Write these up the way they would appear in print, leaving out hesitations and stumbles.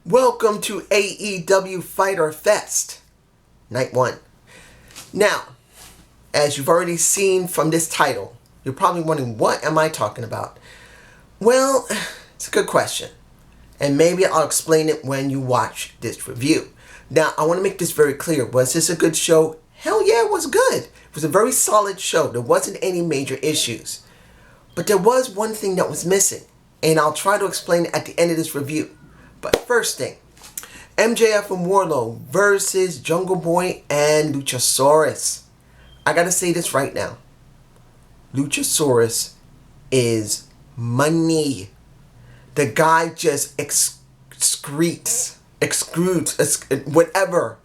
Welcome to AEW Fyter Fest, Night 1. Now, as you've already seen from this title, you're probably wondering, what am I talking about? Well, it's a good question. And maybe I'll explain it when you watch this review. Now, I want to make this very clear. Was this a good show? Hell yeah, it was good. It was a very solid show. There wasn't any major issues. But there was one thing that was missing. And I'll try to explain it at the end of this review. But first thing, MJF and Wardlow versus Jungle Boy and Luchasaurus. I gotta say this right now. Luchasaurus is money. The guy just excrudes, whatever.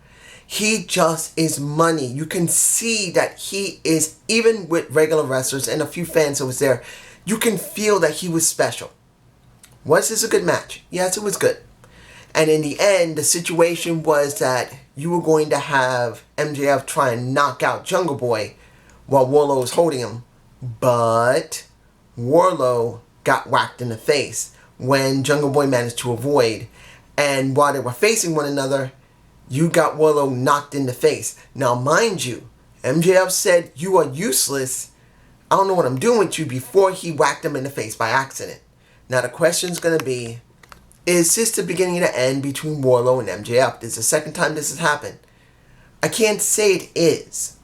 He just is money. You can see that he is, even with regular wrestlers and a few fans that was there, you can feel that he was special. Was this a good match? Yes, it was good. And in the end, the situation was that you were going to have MJF try and knock out Jungle Boy while Wardlow was holding him. But Wardlow got whacked in the face when Jungle Boy managed to avoid. And while they were facing one another, you got Wardlow knocked in the face. Now, mind you, MJF said, "You are useless. I don't know what I'm doing with you," before he whacked him in the face by accident. Now, the question's going to be, is this the beginning and the end between Wardlow and MJF? This is the second time this has happened. I can't say it is.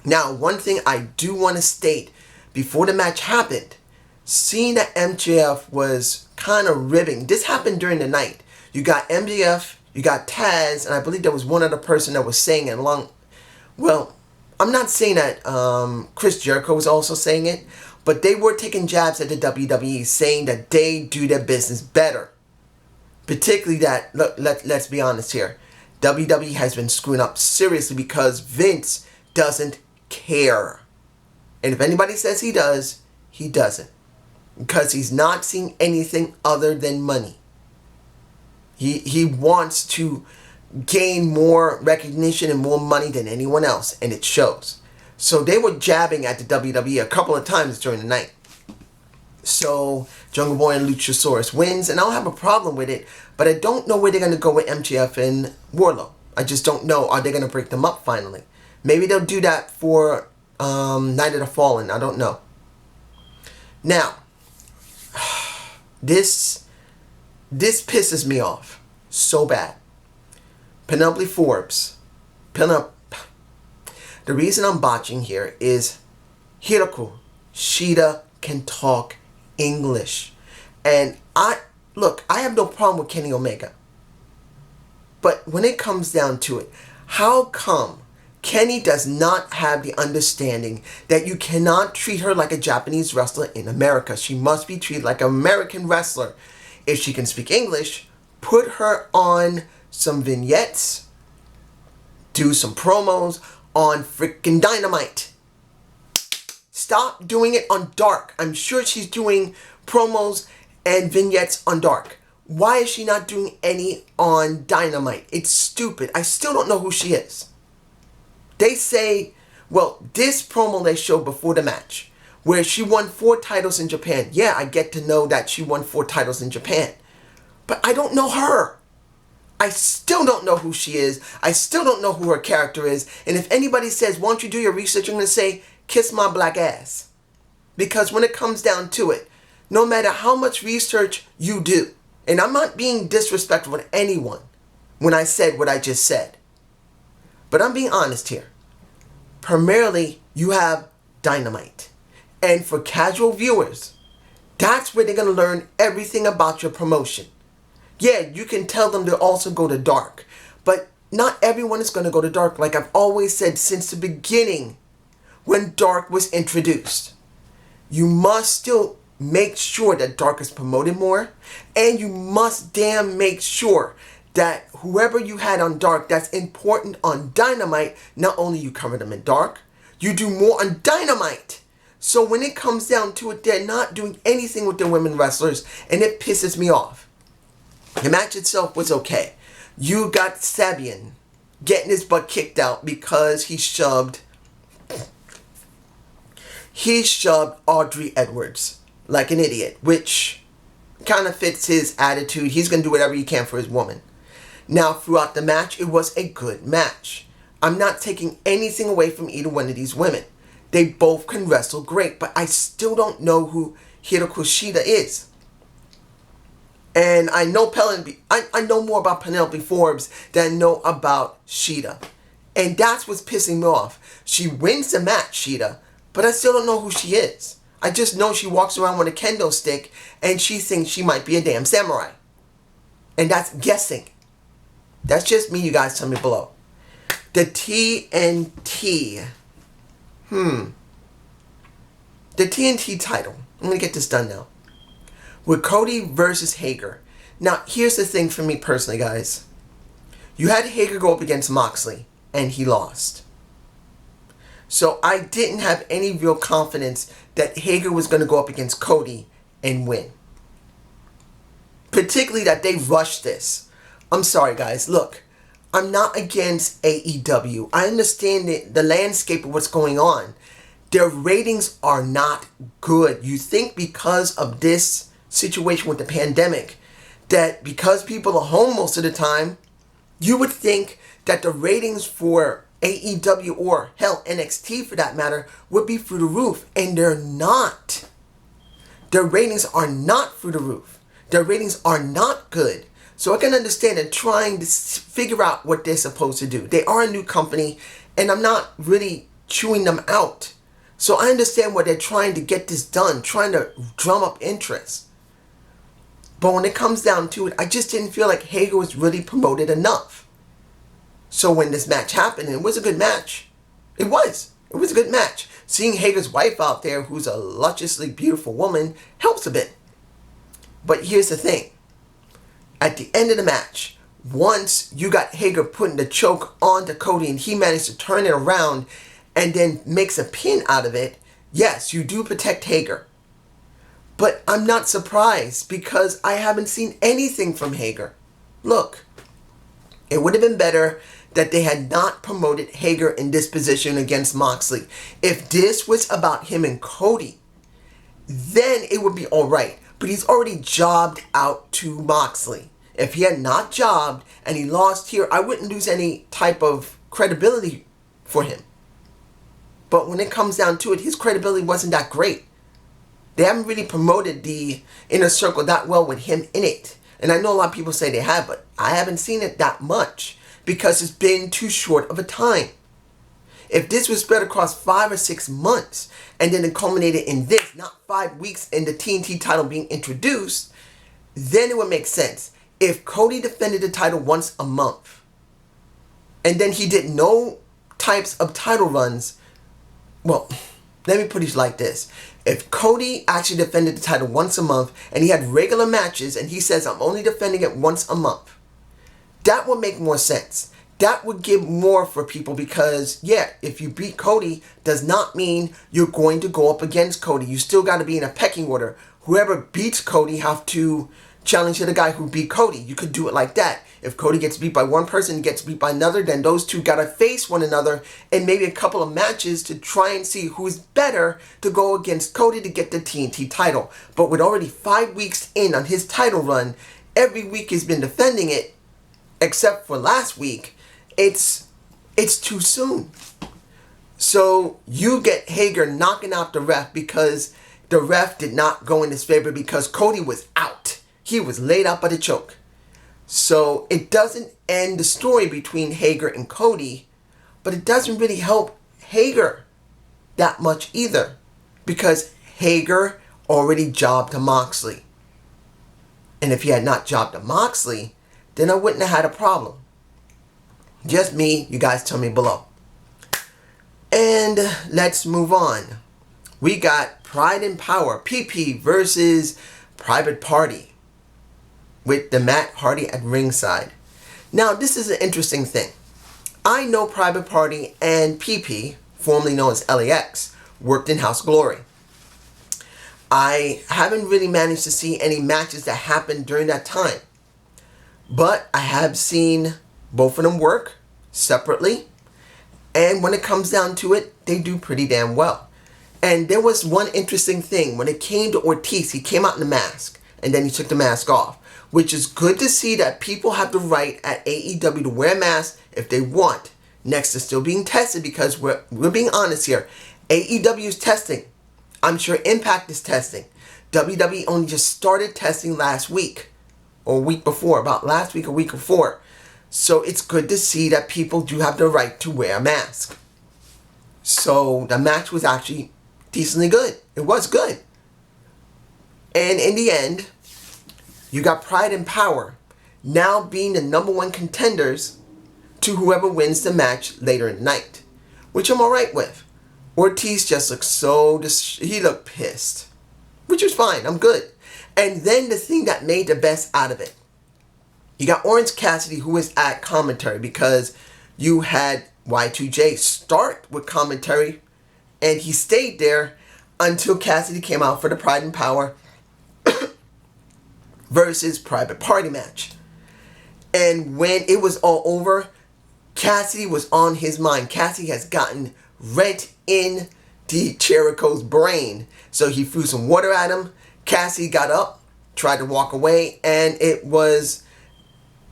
Now, one thing I do want to state before the match happened, seeing that MJF was kind of ribbing. This happened during the night. You got MJF, you got Taz, and I believe there was one other person that was saying it along. Well, I'm not saying that Chris Jericho was also saying it, but they were taking jabs at the WWE, saying that they do their business better. Particularly that, look, let's be honest here, WWE has been screwing up seriously because Vince doesn't care. And if anybody says he does, he doesn't. Because he's not seeing anything other than money. He wants to gain more recognition and more money than anyone else, and it shows. So they were jabbing at the WWE a couple of times during the night. So Jungle Boy and Luchasaurus wins, and I don't have a problem with it, but I don't know where they're going to go with MJF and Wardlow. I just don't know. Are they going to break them up finally? Maybe they'll do that for Night of the Fallen. I don't know. Now, this pisses me off so bad. Penelope Forbes. The reason I'm botching here is Hirako. Cheetah can talk English. And I have no problem with Kenny Omega. But when it comes down to it, how come Kenny does not have the understanding that you cannot treat her like a Japanese wrestler in America? She must be treated like an American wrestler. If she can speak English, put her on some vignettes, do some promos on freaking Dynamite. Stop doing it on Dark. I'm sure she's doing promos and vignettes on Dark. Why is she not doing any on Dynamite? It's stupid. I still don't know who she is. They say, well, this promo they showed before the match, where she won 4 titles in Japan. Yeah, I get to know that she won 4 titles in Japan. But I don't know her. I still don't know who she is. I still don't know who her character is. And if anybody says, why don't you do your research, I'm going to say, kiss my black ass. Because when it comes down to it, no matter how much research you do, and I'm not being disrespectful to anyone when I said what I just said, but I'm being honest here. Primarily, you have Dynamite. And for casual viewers, That's where they're going to learn everything about your promotion. Yeah, you can tell them to also go to dark. But not everyone is going to go to dark, like I've always said since the beginning when dark was introduced. You must still make sure that dark is promoted more. And you must damn make sure that whoever you had on dark that's important on Dynamite, not only you cover them in dark, you do more on Dynamite. So when it comes down to it, they're not doing anything with the women wrestlers, and it pisses me off. The match itself was okay. You got Sabian getting his butt kicked out because he shoved Audrey Edwards like an idiot, which kind of fits his attitude. He's going to do whatever he can for his woman. Now, throughout the match, it was a good match. I'm not taking anything away from either one of these women. They both can wrestle great, but I still don't know who Hirako Cheetah is. And I know I know more about Penelope Forbes than I know about Cheetah. And that's what's pissing me off. She wins the match, Cheetah, but I still don't know who she is. I just know she walks around with a kendo stick and she thinks she might be a damn samurai. And that's guessing. That's just me, you guys tell me below. The TNT. The TNT title. I'm going to get this done now. With Cody versus Hagar. Now, here's the thing for me personally, guys. You had Hagar go up against Moxley, and he lost. So I didn't have any real confidence that Hagar was going to go up against Cody and win. Particularly that they rushed this. I'm sorry, guys. Look, I'm not against AEW. I understand the landscape of what's going on. Their ratings are not good. You think because of this situation with the pandemic, that because people are home most of the time, you would think that the ratings for AEW or hell NXT for that matter would be through the roof, and they're not. Their ratings are not through the roof. Their ratings are not good. So I can understand they're trying to figure out what they're supposed to do. They are a new company, and I'm not really chewing them out. So I understand why they're trying to get this done, trying to drum up interest. But when it comes down to it, I just didn't feel like Hagar was really promoted enough. So when this match happened, and it was a good match. It was a good match. Seeing Hagar's wife out there, who's a lusciously beautiful woman, helps a bit. But here's the thing. At the end of the match, once you got Hagar putting the choke onto Cody and he managed to turn it around and then makes a pin out of it, yes, you do protect Hagar. But I'm not surprised because I haven't seen anything from Hagar. Look, it would have been better that they had not promoted Hagar in this position against Moxley. If this was about him and Cody, then it would be alright. But he's already jobbed out to Moxley. If he had not jobbed and he lost here, I wouldn't lose any type of credibility for him. But when it comes down to it, his credibility wasn't that great. They haven't really promoted the Inner Circle that well with him in it. And I know a lot of people say they have, but I haven't seen it that much because it's been too short of a time. If this was spread across 5 or 6 months and then it culminated in this, not 5 weeks in the TNT title being introduced, then it would make sense. If Cody defended the title once a month and then he did no types of title runs, well, let me put it like this. If Cody actually defended the title once a month and he had regular matches and he says, I'm only defending it once a month, that would make more sense. That would give more for people because, yeah, if you beat Cody does not mean you're going to go up against Cody. You still got to be in a pecking order. Whoever beats Cody have to challenge the guy who beat Cody. You could do it like that. If Cody gets beat by one person and gets beat by another, then those two got to face one another and maybe a couple of matches to try and see who's better to go against Cody to get the TNT title. But with already 5 weeks in on his title run, every week he's been defending it, except for last week. It's too soon. So you get Hagar knocking out the ref because the ref did not go in his favor because Cody was out. He was laid out by the choke. So it doesn't end the story between Hagar and Cody, but it doesn't really help Hagar that much either because Hagar already jobbed to Moxley. And if he had not jobbed to Moxley, then I wouldn't have had a problem. Just me, you guys tell me below. And let's move on. We got Pride and Power, PP versus Private Party, with the Matt Hardy at ringside. Now, this is an interesting thing. I know Private Party and PP, formerly known as LAX, worked in House Glory. I haven't really managed to see any matches that happened during that time. But I have seen both of them work separately. And when it comes down to it, they do pretty damn well. And there was one interesting thing. When it came to Ortiz, he came out in the mask. And then he took the mask off. Which is good to see that people have the right at AEW to wear masks if they want. Next to still being tested, because we're being honest here. AEW is testing. I'm sure Impact is testing. WWE only just started testing last week. Or week before. About last week or week before. So it's good to see that people do have the right to wear a mask. So the match was actually decently good. It was good. And in the end, you got Pride and Power now being the number one contenders to whoever wins the match later in the night. Which I'm alright with. Ortiz just looked he looked pissed. Which was fine, I'm good. And then the thing that made the best out of it. You got Orange Cassidy, who was at commentary, because you had Y2J start with commentary. And he stayed there until Cassidy came out for the Pride and Power versus Private Party match. And when it was all over, Cassidy was on his mind. Cassidy has gotten rent in Jericho's brain. So he threw some water at him. Cassidy got up, tried to walk away, and it was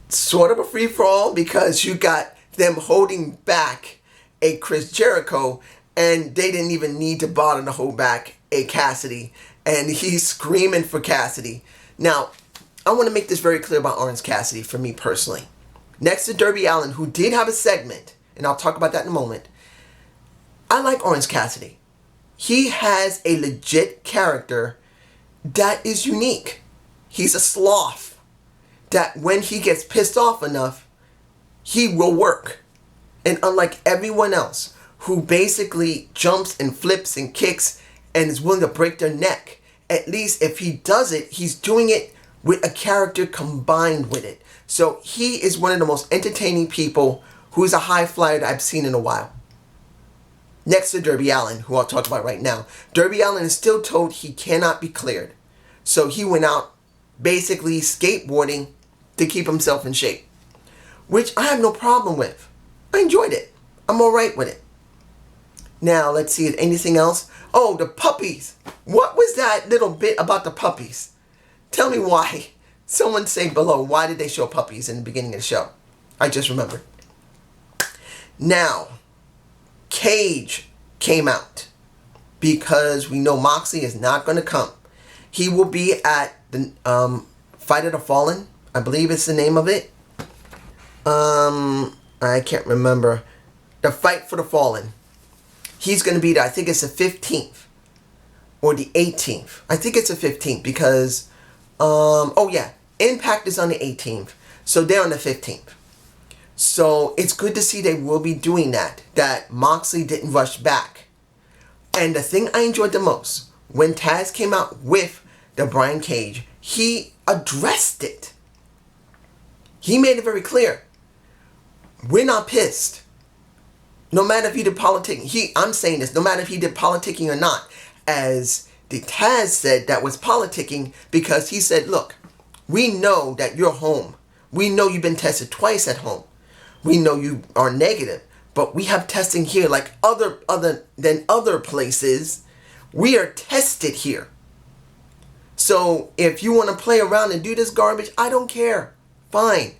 sort of a free-for-all because you got them holding back a Chris Jericho, and they didn't even need to bother to hold back a Cassidy. And he's screaming for Cassidy. Now, I want to make this very clear about Orange Cassidy for me personally. Next to Darby Allin, who did have a segment, and I'll talk about that in a moment, I like Orange Cassidy. He has a legit character that is unique. He's a sloth that when he gets pissed off enough, he will work. And unlike everyone else who basically jumps and flips and kicks and is willing to break their neck, at least if he does it, he's doing it with a character combined with it. So he is one of the most entertaining people who is a high flyer that I've seen in a while. Next to Darby Allin, who I'll talk about right now. Darby Allin is still told he cannot be cleared. So he went out basically skateboarding to keep himself in shape. Which I have no problem with. I enjoyed it. I'm alright with it. Now, let's see, anything else? Oh, the puppies. What was that little bit about the puppies? Tell me why. Someone say below, why did they show puppies in the beginning of the show? I just remembered. Now, Cage came out because we know Moxley is not going to come. He will be at the Fight of the Fallen. I believe it's the name of it. I can't remember. The Fight for the Fallen. He's going to be there. I think it's the 15th. Or the 18th. I think it's the 15th because... oh yeah. Impact is on the 18th. So they're on the 15th. So it's good to see they will be doing that. That Moxley didn't rush back. And the thing I enjoyed the most, when Taz came out with the Brian Cage, he addressed it. He made it very clear. We're not pissed. No matter if he did politicking. I'm saying this, no matter if he did politicking or not. As the Taz said, that was politicking because he said, look, we know that you're home. We know you've been tested twice at home. We know you are negative. But we have testing here like other than other places. We are tested here. So if you want to play around and do this garbage, I don't care. Fine.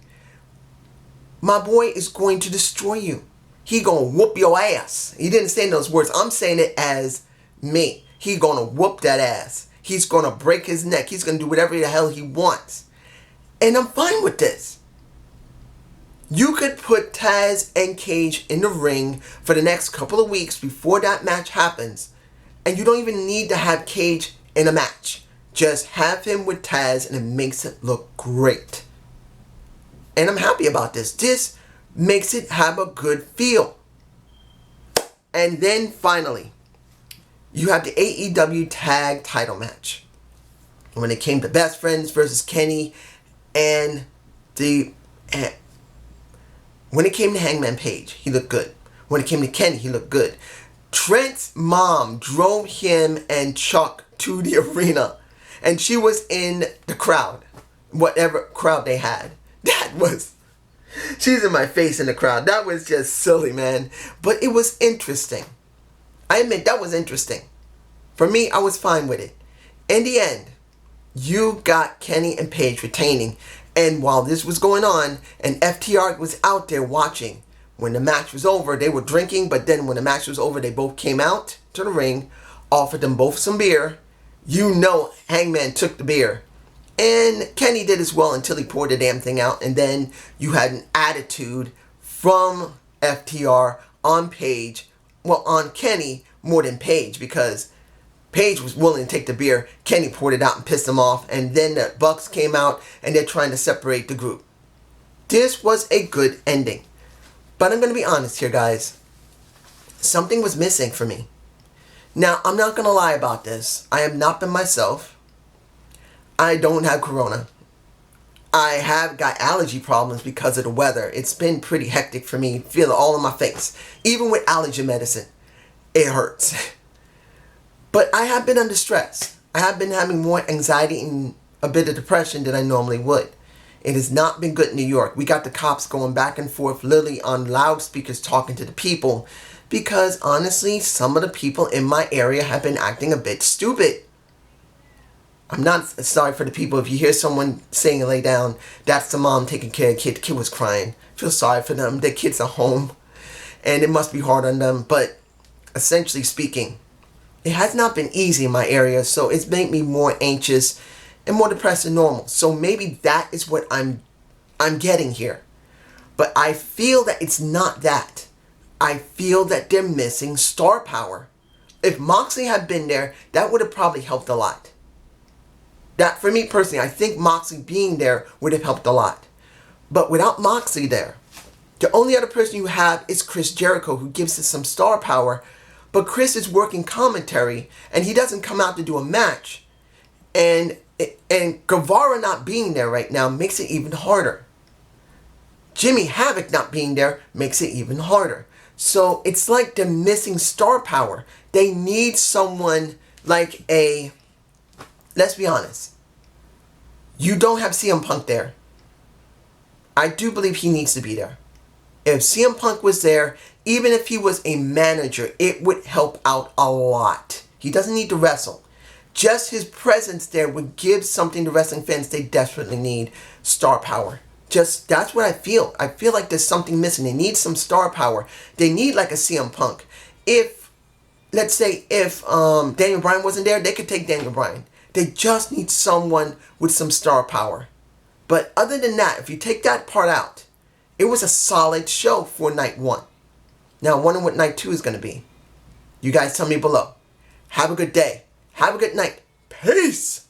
My boy is going to destroy you. He gonna whoop your ass. He didn't say those words. I'm saying it as me. He gonna whoop that ass. He's gonna break his neck. He's gonna do whatever the hell he wants. And I'm fine with this. You could put Taz and Cage in the ring for the next couple of weeks before that match happens. And you don't even need to have Cage in a match. Just have him with Taz and it makes it look great. And I'm happy about this. This makes it have a good feel. And then finally, you have the AEW Tag Title match. When it came to Best Friends versus Kenny and when it came to Hangman Page, he looked good. When it came to Kenny, he looked good. Trent's mom drove him and Chuck to the arena. And she was in the crowd. Whatever crowd they had. She's in my face in the crowd. That was just silly, man. But it was interesting. I admit that was interesting. For me, I was fine with it. In the end, you got Kenny and Paige retaining. And while this was going on, and FTR was out there watching, when the match was over, they were drinking, but then when the match was over, they both came out to the ring, offered them both some beer. You know Hangman took the beer. And Kenny did as well until he poured the damn thing out. And then you had an attitude from FTR on Paige. Well, on Kenny more than Paige, because Paige was willing to take the beer. Kenny poured it out and pissed him off. And then the Bucks came out and they're trying to separate the group. This was a good ending. But I'm going to be honest here, guys. Something was missing for me. Now, I'm not going to lie about this. I have not been myself. I don't have corona. I have got allergy problems because of the weather. It's been pretty hectic for me. Feel it all in my face. Even with allergy medicine, it hurts. But I have been under stress. I have been having more anxiety and a bit of depression than I normally would. It has not been good in New York. We got the cops going back and forth literally on loudspeakers talking to the people. Because honestly, some of the people in my area have been acting a bit stupid. I'm not sorry for the people. If you hear someone saying lay down, that's the mom taking care of the kid. The kid was crying. Feel sorry for them. Their kids are home. And it must be hard on them. But essentially speaking, it has not been easy in my area. So it's made me more anxious and more depressed than normal. So maybe that is what I'm getting here. But I feel that it's not that. I feel that they're missing star power. If Moxley had been there, that would have probably helped a lot. That, for me personally, I think Moxley being there would have helped a lot. But without Moxley there, the only other person you have is Chris Jericho, who gives us some star power. But Chris is working commentary, and he doesn't come out to do a match. And Guevara not being there right now makes it even harder. Jimmy Havoc not being there makes it even harder. So it's like they're missing star power. They need someone like a... Let's be honest. You don't have CM Punk there. I do believe he needs to be there. If CM Punk was there, even if he was a manager, it would help out a lot. He doesn't need to wrestle. Just his presence there would give something to wrestling fans they desperately need. Star power. Just, that's what I feel. I feel like there's something missing. They need some star power. They need like a CM Punk. Let's say if Daniel Bryan wasn't there, they could take Daniel Bryan. They just need someone with some star power. But other than that, if you take that part out, it was a solid show for night 1. Now, I wonder what night 2 is going to be. You guys tell me below. Have a good day. Have a good night. Peace.